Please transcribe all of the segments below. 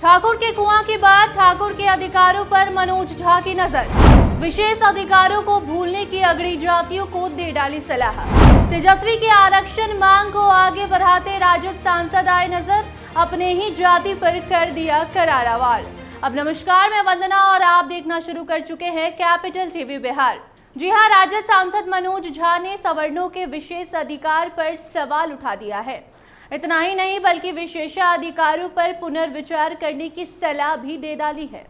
ठाकुर के कुआं के बाद ठाकुर के अधिकारों पर मनोज झा की नजर। विशेष अधिकारों को भूलने की अगड़ी जातियों को दे डाली सलाह। तेजस्वी की आरक्षण मांग को आगे बढ़ाते राजद सांसद आए नजर, अपने ही जाति पर कर दिया करारा वार। अब नमस्कार, मैं वंदना और आप देखना शुरू कर चुके हैं कैपिटल टीवी बिहार। जी हां, राजद सांसद मनोज झा ने सवर्णों के विशेष अधिकार पर सवाल उठा दिया है। इतना ही नहीं बल्कि विशेषाधिकारों पर पुनर्विचार करने की सलाह भी दे डाली है।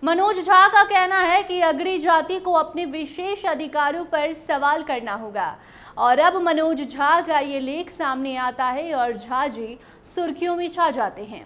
मनोज झा का कहना है कि अगड़ी जाति को अपने विशेष अधिकारों पर सवाल करना होगा और अब मनोज झा का ये लेख सामने आता है और झा जी सुर्खियों में छा जाते हैं।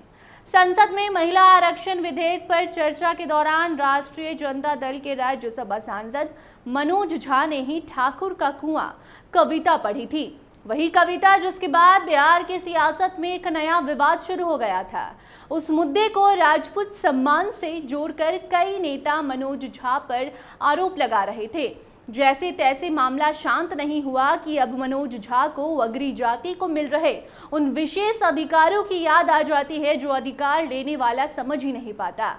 संसद में महिला आरक्षण विधेयक पर चर्चा के दौरान राष्ट्रीय जनता दल के राज्यसभा सांसद मनोज झा ने ही ठाकुर का कुआं कविता पढ़ी थी। वही कविता जिसके बाद बिहार की सियासत में एक नया विवाद शुरू हो गया था। उस मुद्दे को राजपूत सम्मान से जोड़कर कई नेता मनोज झा पर आरोप लगा रहे थे। जैसे तैसे मामला शांत नहीं हुआ कि अब मनोज झा को अगड़ी जाति को मिल रहे उन विशेष अधिकारों की याद आ जाती है जो अधिकार लेने वाला समझ ही नहीं पाता।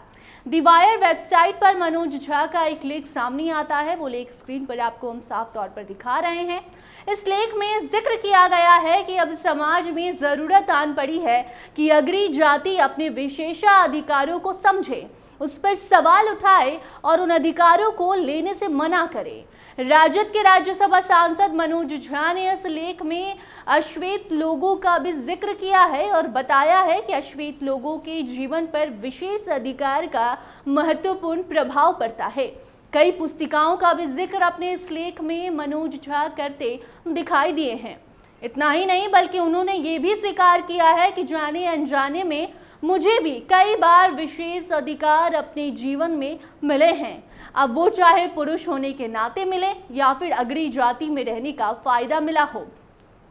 दी वायर वेबसाइट पर मनोज झा का एक लेख सामने आता है। वो लेख स्क्रीन पर आपको हम साफ तौर पर दिखा रहे हैं। इस लेख में जिक्र किया गया है कि अब समाज में जरूरत आन पड़ी है कि अगड़ी जाति अपने विशेषाधिकारों को समझे, उस पर सवाल उठाए और उन अधिकारों को लेने से मना करे। राजद के राज्यसभा सांसद मनोज झा ने इस लेख में अश्वेत लोगों का भी जिक्र किया है और बताया है कि अश्वेत लोगों के जीवन पर विशेष अधिकार का महत्वपूर्ण प्रभाव पड़ता है। कई पुस्तिकाओं का भी जिक्र अपने इस लेख में मनोज झा करते दिखाई दिए हैं। इतना ही नहीं बल्कि उन्होंने ये भी स्वीकार किया है कि जाने अनजाने में मुझे भी कई बार विशेष अधिकार अपने जीवन में मिले हैं, अब वो चाहे पुरुष होने के नाते मिले या फिर अगड़ी जाति में रहने का फायदा मिला हो।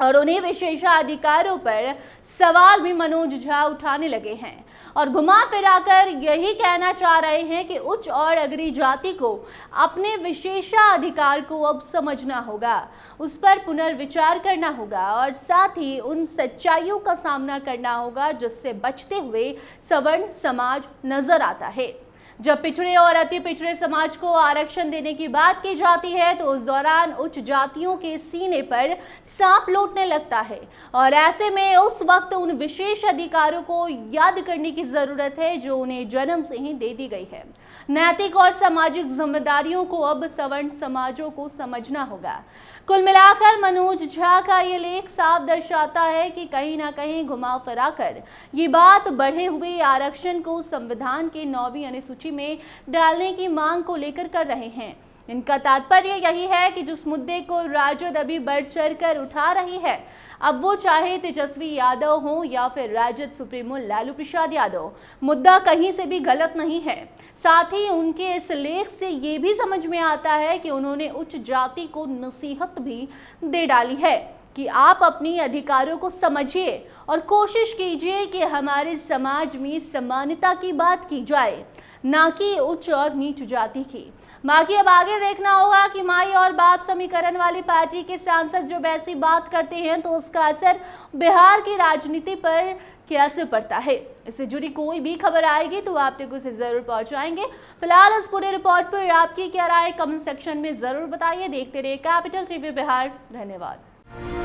और उन्हीं विशेषाधिकारों पर सवाल भी मनोज झा उठाने लगे हैं और घुमा फिराकर यही कहना चाह रहे हैं कि उच्च और अगड़ी जाति को अपने विशेषाधिकार को अब समझना होगा, उस पर पुनर्विचार करना होगा और साथ ही उन सच्चाइयों का सामना करना होगा जिससे बचते हुए सवर्ण समाज नजर आता है। जब पिछड़े और अति पिछड़े समाज को आरक्षण देने की बात की जाती है तो उस दौरान उच्च जातियों के सीने पर सांप लौटने लगता है और ऐसे में उस वक्त उन विशेष अधिकारों को याद करने की जरूरत है जो उन्हें जन्म से ही दे दी गई है। नैतिक और सामाजिक जिम्मेदारियों को अब सवर्ण समाजों को समझना होगा। कुल मिलाकर मनोज झा का ये लेख साफ दर्शाता है कि कहीं ना कहीं घुमा फिराकर ये बात बढ़े हुए आरक्षण को संविधान के 9वीं अनुसूची में डालने की मांग को लेकर कर रहे हैं। इनका तात्पर्य यही है कि जिस मुद्दे को राजद अभी बढ़ चढ़ कर उठा रही है, अब वो चाहे तेजस्वी यादव हो या फिर राजद सुप्रीमो लालू प्रसाद यादव, मुद्दा कहीं से भी गलत नहीं है। साथ ही उनके इस लेख से ये भी समझ में आता है कि उन्होंने उच्च जाति को नसीहत भी दे डाली है कि आप अपने अधिकारों को समझिए और कोशिश कीजिए कि हमारे समाज में समानता की बात की जाए, ना कि उच्च और नीच जाति की। बाकी अब आगे देखना होगा कि माई और बाप समीकरण वाली पार्टी के सांसद जब ऐसी बात करते हैं तो उसका असर बिहार की राजनीति पर कैसे पड़ता है। इससे जुड़ी कोई भी खबर आएगी तो आप तक उसे जरूर पहुंचाएंगे। फिलहाल इस पूरे रिपोर्ट पर आपकी क्या राय कमेंट सेक्शन में जरूर बताइए। देखते रहिए कैपिटल टीवी बिहार। धन्यवाद।